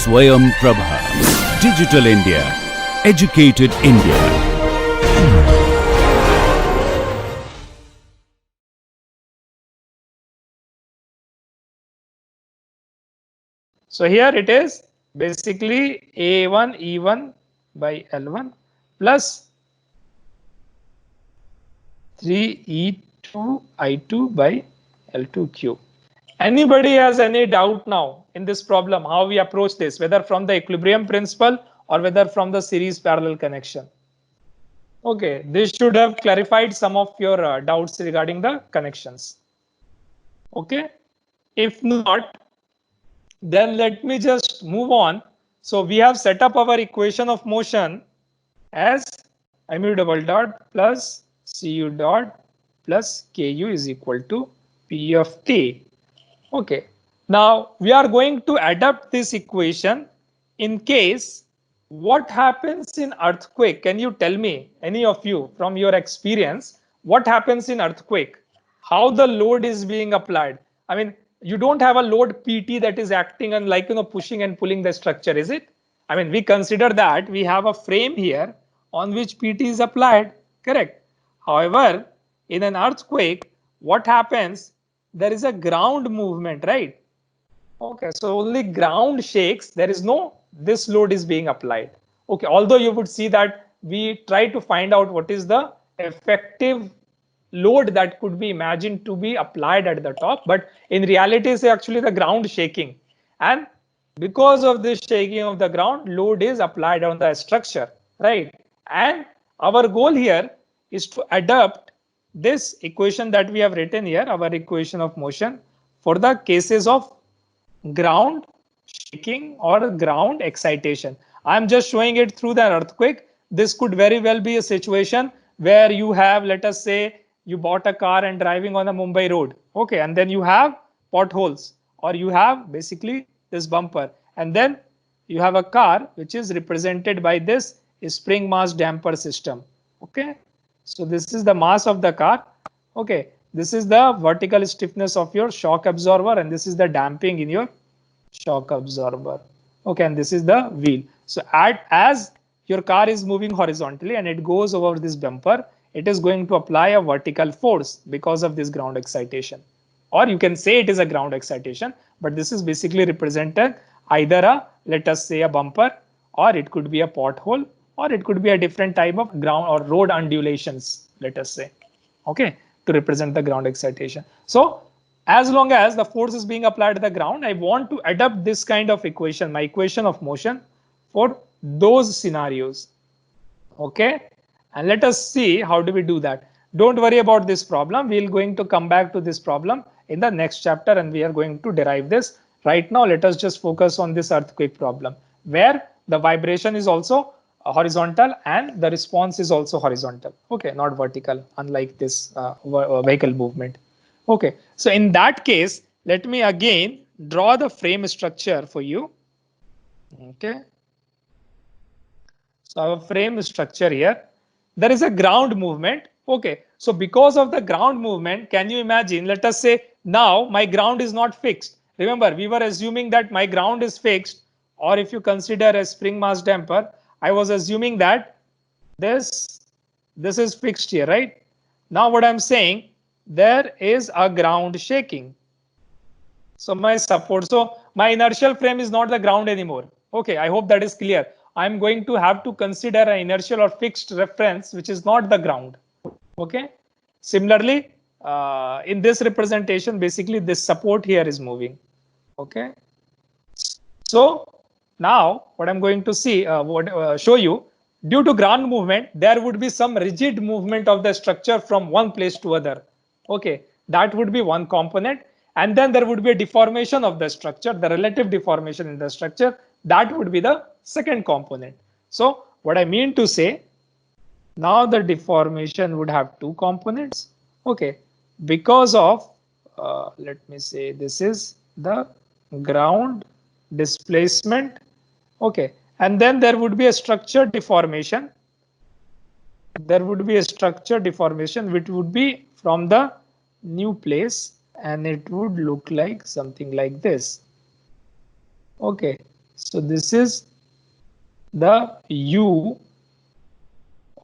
Swayam Prabha. Digital India. Educated India. So here it is basically A1 E1 by L1 plus 3E2 I2 by L2 Q. Anybody has any doubt now in this problem, how we approach this, whether from the equilibrium principle or whether from the series parallel connection? Okay, this should have clarified some of your doubts regarding the connections. Okay, if not, then let me just move on. So we have set up our equation of motion as mu double dot plus cu dot plus ku is equal to p of t. Okay, now we are going to adapt this equation in case what happens in earthquake. Can you tell me, any of you from your experience, what happens in earthquake? How the load is being applied? I mean, you don't have a load PT that is acting and like, pushing and pulling the structure, is it? I mean, we consider that we have a frame here on which PT is applied, correct? However, in an earthquake, what happens? There is a ground movement, right? Okay, so only ground shakes. There is no, this load is being applied. Okay, although you would see that we try to find out what is the effective load that could be imagined to be applied at the top, but in reality it's actually the ground shaking, and because of this shaking of the ground, load is applied on the structure, right? And our goal here is to adapt this equation that we have written here, our equation of motion, for the cases of ground shaking or ground excitation. I'm just showing it through the earthquake. This could very well be a situation where you have, let us say, you bought a car and driving on a Mumbai road. Okay, and then you have potholes, or you have basically this bumper, and then you have a car which is represented by this spring mass damper system. Okay, so this is the mass of the car. Okay, this is the vertical stiffness of your shock absorber, and this is the damping in your shock absorber. Okay, and this is the wheel. So as your car is moving horizontally and it goes over this bumper, it is going to apply a vertical force because of this ground excitation. Or you can say it is a ground excitation, but this is basically represented either a, let us say, a bumper, or it could be a pothole, or it could be a different type of ground or road undulations, let us say, okay, to represent the ground excitation. So as long as the force is being applied to the ground, I want to adapt this kind of equation, my equation of motion, for those scenarios. Okay, and let us see how do we do that. Don't worry about this problem. We're going to come back to this problem in the next chapter, and we are going to derive this. Right now, let us just focus on this earthquake problem, where the vibration is also horizontal and the response is also horizontal. Okay, not vertical, unlike this vehicle movement. Okay, so in that case, let me again draw the frame structure for you. Okay, so our frame structure here, there is a ground movement. Okay, so because of the ground movement, can you imagine, let us say now my ground is not fixed. Remember, we were assuming that my ground is fixed, or if you consider a spring mass damper, I was assuming that this is fixed here, right? Now what I'm saying, there is a ground shaking. So my support, so my inertial frame is not the ground anymore. Okay, I hope that is clear. I'm going to have to consider an inertial or fixed reference, which is not the ground. Okay. Similarly, in this representation, basically this support here is moving. Okay. So now what I'm going to see, show you, due to ground movement, there would be some rigid movement of the structure from one place to other. Okay, that would be one component. And then there would be a deformation of the structure, the relative deformation in the structure. That would be the second component. So what I mean to say, now the deformation would have two components. Okay, because of, let me say, this is the ground displacement. Okay, and then there would be a structure deformation. There would be a structure deformation which would be from the new place, and it would look like something like this. Okay, So this is the u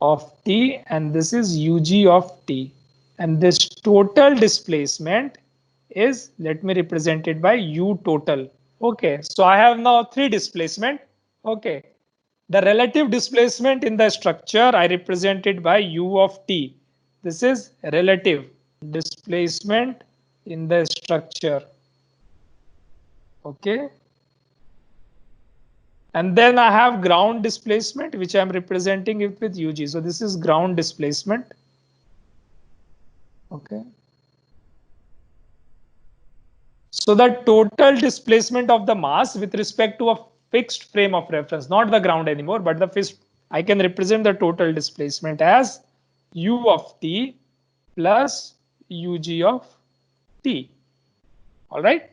of t and this is ug of t. And this total displacement is, let me represent it by u total. Okay, so I have now three displacement. Okay, the relative displacement in the structure I represent it by u of t. This is relative displacement in the structure. Okay. And then I have ground displacement, which I'm representing it with UG. So this is ground displacement. Okay. So the total displacement of the mass with respect to a fixed frame of reference, not the ground anymore, but the fixed, I can represent the total displacement as U of t plus UG of t. All right.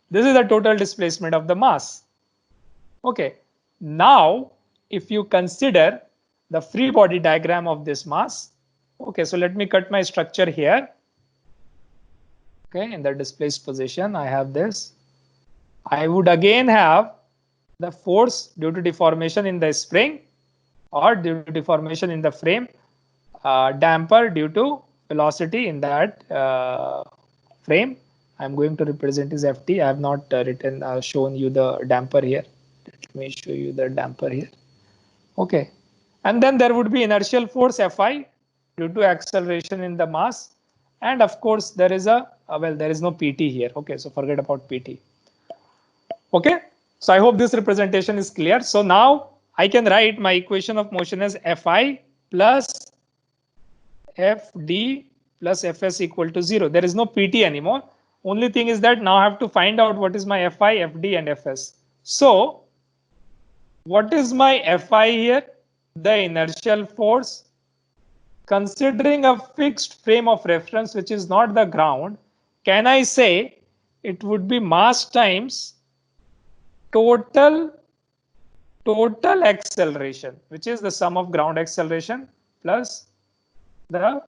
This is the total displacement of the mass. Okay. Now, if you consider the free body diagram of this mass, okay, so let me cut my structure here. Okay, in the displaced position, I have this. I would again have the force due to deformation in the spring or due to deformation in the frame, damper due to velocity in that frame. I'm going to represent as Ft. I have not shown you the damper here. Let me show you the damper here. Okay. And then there would be inertial force Fi due to acceleration in the mass. And of course, there is there is no PT here. Okay, so forget about PT. Okay, so I hope this representation is clear. So now I can write my equation of motion as Fi plus Fd plus Fs equal to 0. There is no PT anymore. Only thing is that now I have to find out what is my Fi, Fd and Fs. So what is my Fi here? The inertial force. Considering a fixed frame of reference, which is not the ground, can I say it would be mass times total acceleration, which is the sum of ground acceleration plus the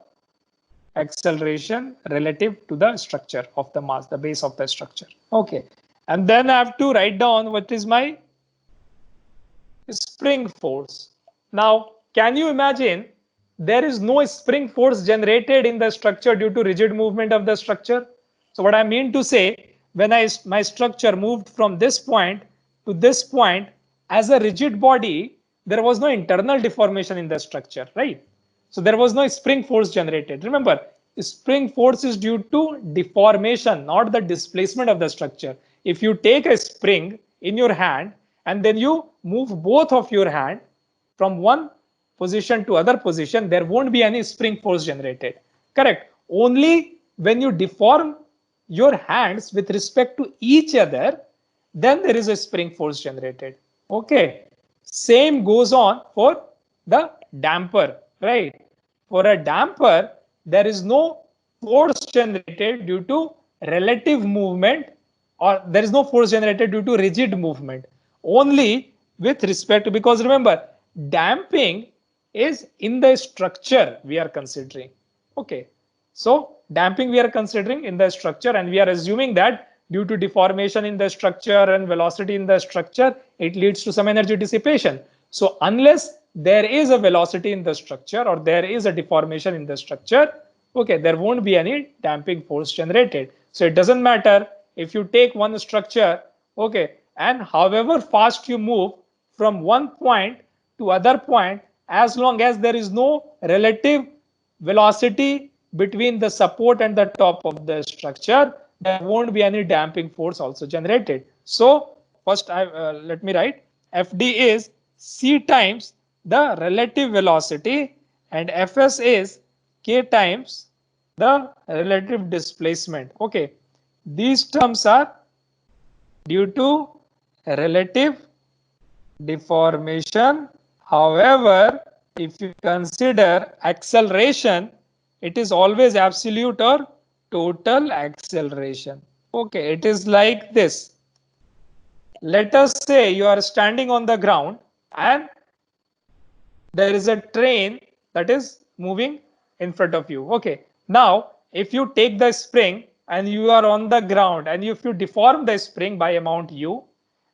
acceleration relative to the structure of the mass, the base of the structure. Okay. And then I have to write down what is my spring force. Now, can you imagine there is no spring force generated in the structure due to rigid movement of the structure? So what I mean to say, when my structure moved from this point to this point as a rigid body, there was no internal deformation in the structure, right? So there was no spring force generated. Remember, spring force is due to deformation, not the displacement of the structure. If you take a spring in your hand and then you move both of your hand from one position to other position, there won't be any spring force generated. Correct. Only when you deform your hands with respect to each other, then there is a spring force generated. Okay. Same goes on for the damper, right? For a damper, there is no force generated due to relative movement, or there is no force generated due to rigid movement. Only with respect to, because remember, damping is in the structure we are considering. Okay, so damping we are considering in the structure, and we are assuming that due to deformation in the structure and velocity in the structure, it leads to some energy dissipation. So unless there is a velocity in the structure or there is a deformation in the structure, okay, there won't be any damping force generated. So it doesn't matter if you take one structure, okay, and however fast you move from one point to other point, as long as there is no relative velocity between the support and the top of the structure, there won't be any damping force also generated. So first let me write Fd is c times the relative velocity and Fs is k times the relative displacement. Okay, these terms are due to relative deformation. However, if you consider acceleration, it is always absolute or total acceleration. Okay, it is like this. Let us say you are standing on the ground and there is a train that is moving in front of you. Okay, now if you take the spring and you are on the ground and if you deform the spring by amount u,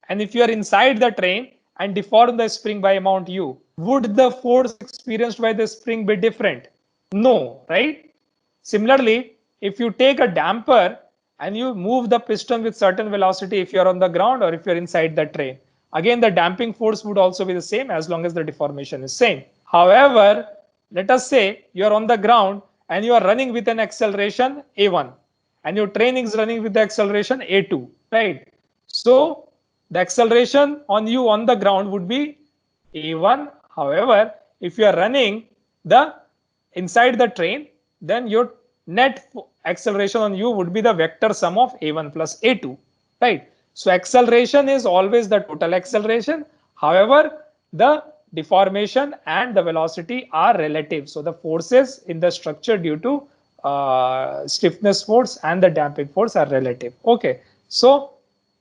and if you are inside the train and deform the spring by amount u, would the force experienced by the spring be different? No, right? Similarly, if you take a damper and you move the piston with certain velocity if you are on the ground or if you are inside the train, again the damping force would also be the same as long as the deformation is same. However, let us say you are on the ground and you are running with an acceleration a1 and your train is running with the acceleration a2, right? So the acceleration on you on the ground would be a1. However, if you are running the inside the train, then your net acceleration on you would be the vector sum of a1 plus a2, right? So acceleration is always the total acceleration. However, the deformation and the velocity are relative. So the forces in the structure due to stiffness force and the damping force are relative. Okay, so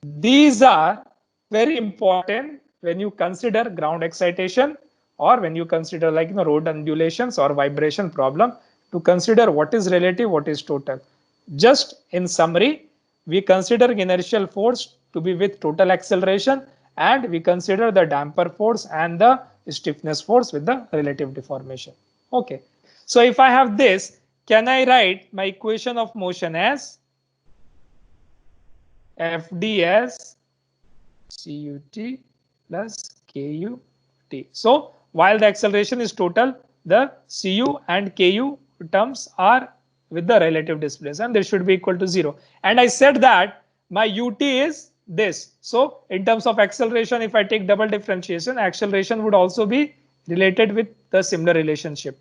these are very important when you consider ground excitation or when you consider like road undulations or vibration problem, to consider what is relative, what is total. Just in summary, we consider inertial force to be with total acceleration, and we consider the damper force and the stiffness force with the relative deformation. Okay, so if I have this, can I write my equation of motion as Fd as CUT plus KUT? So while the acceleration is total, the Cu and Ku terms are with the relative displacement, they should be equal to 0. And I said that my ut is this. So in terms of acceleration, if I take double differentiation, acceleration would also be related with the similar relationship,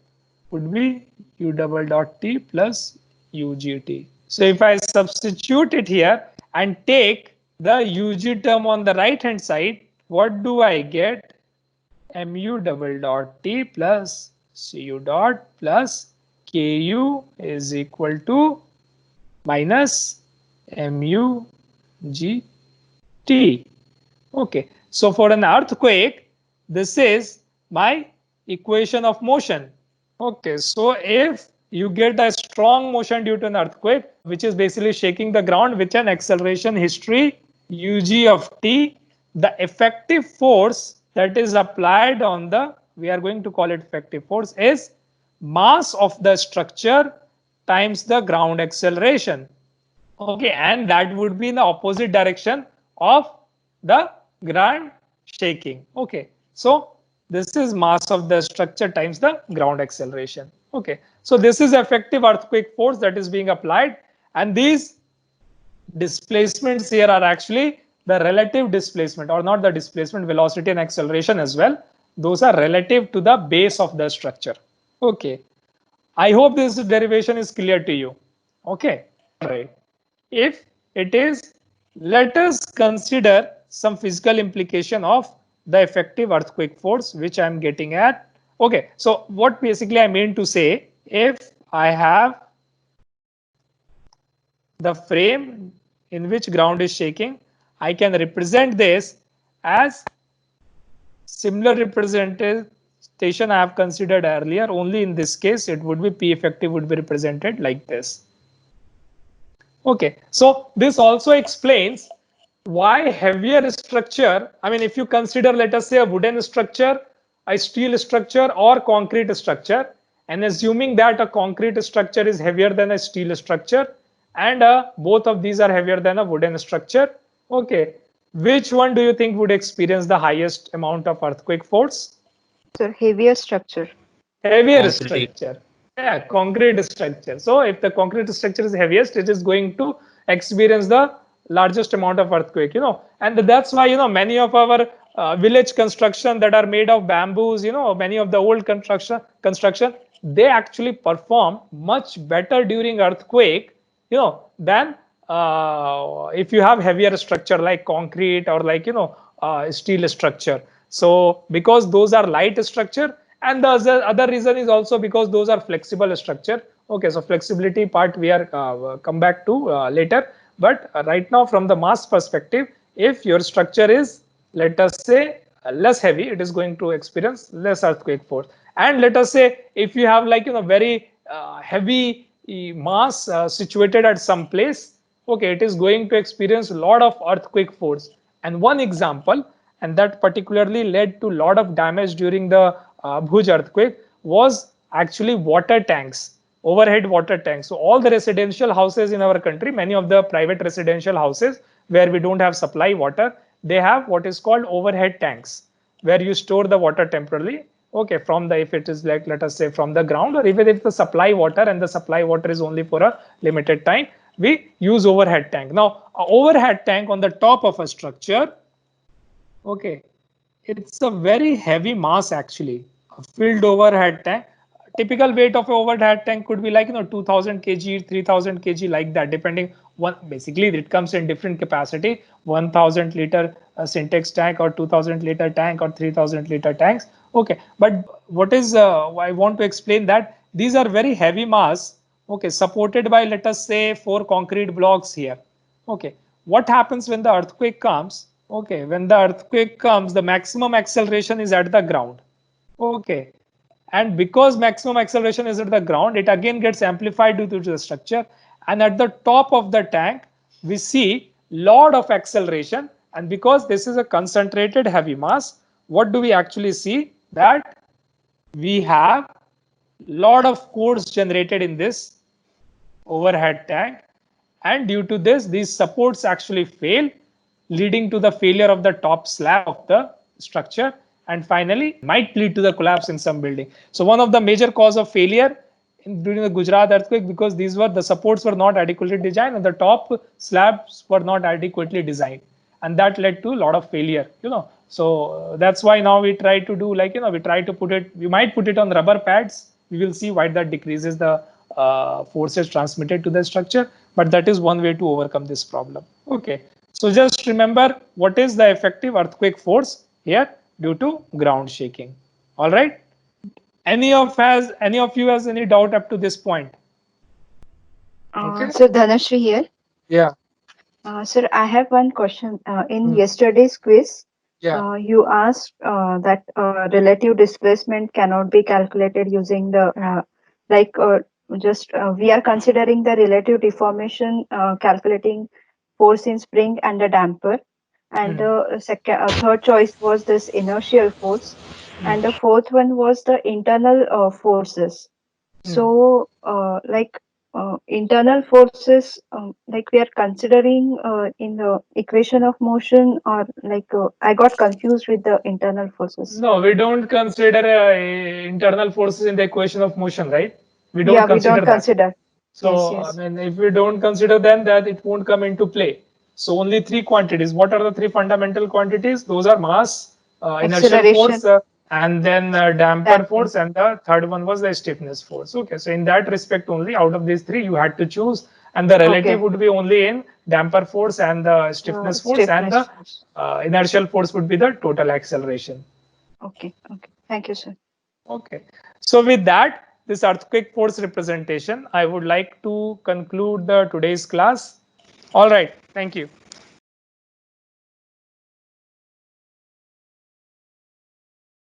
would be u double dot t plus ugt. So if I substitute it here and take the ug term on the right hand side, what do I get? Mu double dot t plus cu dot plus ku is equal to minus mu g t. Okay, so for an earthquake, this is my equation of motion. Okay, so if you get a strong motion due to an earthquake, which is basically shaking the ground with an acceleration history ug of t, the effective force that is applied on the, we are going to call it effective force, is mass of the structure times the ground acceleration. Okay, and that would be in the opposite direction of the ground shaking. Okay, so this is mass of the structure times the ground acceleration. Okay, so this is effective earthquake force that is being applied, and these displacements here are actually the relative displacement, or not the displacement, velocity and acceleration as well. Those are relative to the base of the structure. Okay, I hope this derivation is clear to you. Okay, right. If it is, let us consider some physical implication of the effective earthquake force, which I am getting at. Okay, so what basically I mean to say, if I have the frame in which ground is shaking, I can represent this as similar representation I have considered earlier. Only in this case, it would be P effective would be represented like this. Okay, so this also explains why heavier structure, I mean, if you consider, let us say, a wooden structure, a steel structure, or concrete structure, and assuming that a concrete structure is heavier than a steel structure, and both of these are heavier than a wooden structure, okay, which one do you think would experience the highest amount of earthquake force? Sir, heavier structure. Heavier Concrete. structure. Yeah, concrete structure. So if the concrete structure is heaviest, it is going to experience the largest amount of earthquake, and that's why, many of our village construction that are made of bamboos, many of the old construction, they actually perform much better during earthquake, than if you have heavier structure like concrete or like, steel structure. So because those are light structure, and the other reason is also because those are flexible structure. Okay, so flexibility part we are come back to later. But right now, from the mass perspective, if your structure is, let us say, less heavy, it is going to experience less earthquake force. And let us say, if you have like, very heavy mass situated at some place, okay, it is going to experience a lot of earthquake force. And one example, and that particularly led to a lot of damage during the Bhuj earthquake, was actually water tanks, overhead water tanks. So all the residential houses in our country, many of the private residential houses where we don't have supply water, they have what is called overhead tanks, where you store the water temporarily. Okay, from the, if it is like, let us say from the ground, or even if the supply water and the supply water is only for a limited time, we use overhead tank. Now, a overhead tank on the top of a structure, okay, it's a very heavy mass actually. A filled overhead tank. Typical weight of an overhead tank could be like 2000 kg, 3000 kg, like that, depending. One basically it comes in different capacity, 1000 liter syntax tank, or 2000 liter tank, or 3000 liter tanks. Okay, but what is I want to explain that these are very heavy mass. Okay, supported by, let us say, 4 concrete blocks here. Okay, what happens when the earthquake comes? Okay, when the earthquake comes, the maximum acceleration is at the ground. Okay, and because maximum acceleration is at the ground, it again gets amplified due to the structure. And at the top of the tank, we see lot of acceleration. And because this is a concentrated heavy mass, what do we actually see? That we have lot of force generated in this overhead tank, and due to this, these supports actually fail, leading to the failure of the top slab of the structure, and finally might lead to the collapse in some building. So one of the major cause of failure during the Gujarat earthquake, because the supports were not adequately designed and the top slabs were not adequately designed, and that led to a lot of failure. So that's why now we try to do, like, we try to put it, we might put it on rubber pads. We will see why that decreases the forces transmitted to the structure, but that is one way to overcome this problem. Okay, so just remember what is the effective earthquake force here due to ground shaking. All right, any of you has any doubt up to this point? Okay. So Dhanashri here. Yeah. Sir, I have one question. In yesterday's quiz, Yeah. you asked that relative displacement cannot be calculated using the we are considering the relative deformation, calculating force in spring and the damper, and the third choice was this inertial force, and the fourth one was the internal forces. So, internal forces, like we are considering in the equation of motion, or I got confused with the internal forces. No, we don't consider internal forces in the equation of motion, right? We don't Yeah, we consider don't that. consider. Yes, So, I yes. mean, if we don't consider, then that it won't come into play. So only 3 quantities. What are the 3 fundamental quantities? Those are mass, inertial Acceleration, force, and then damper damping. force, and the third one was the stiffness force. Okay, so in that respect only, out of these 3, you had to choose, and the relative Okay. would be only in damper force and the stiffness force, and Stiffness the force. inertial force would be the total acceleration. Okay, okay. Thank you, sir. Okay, so with that, this earthquake force representation, I would like to conclude the today's class. All right, thank you.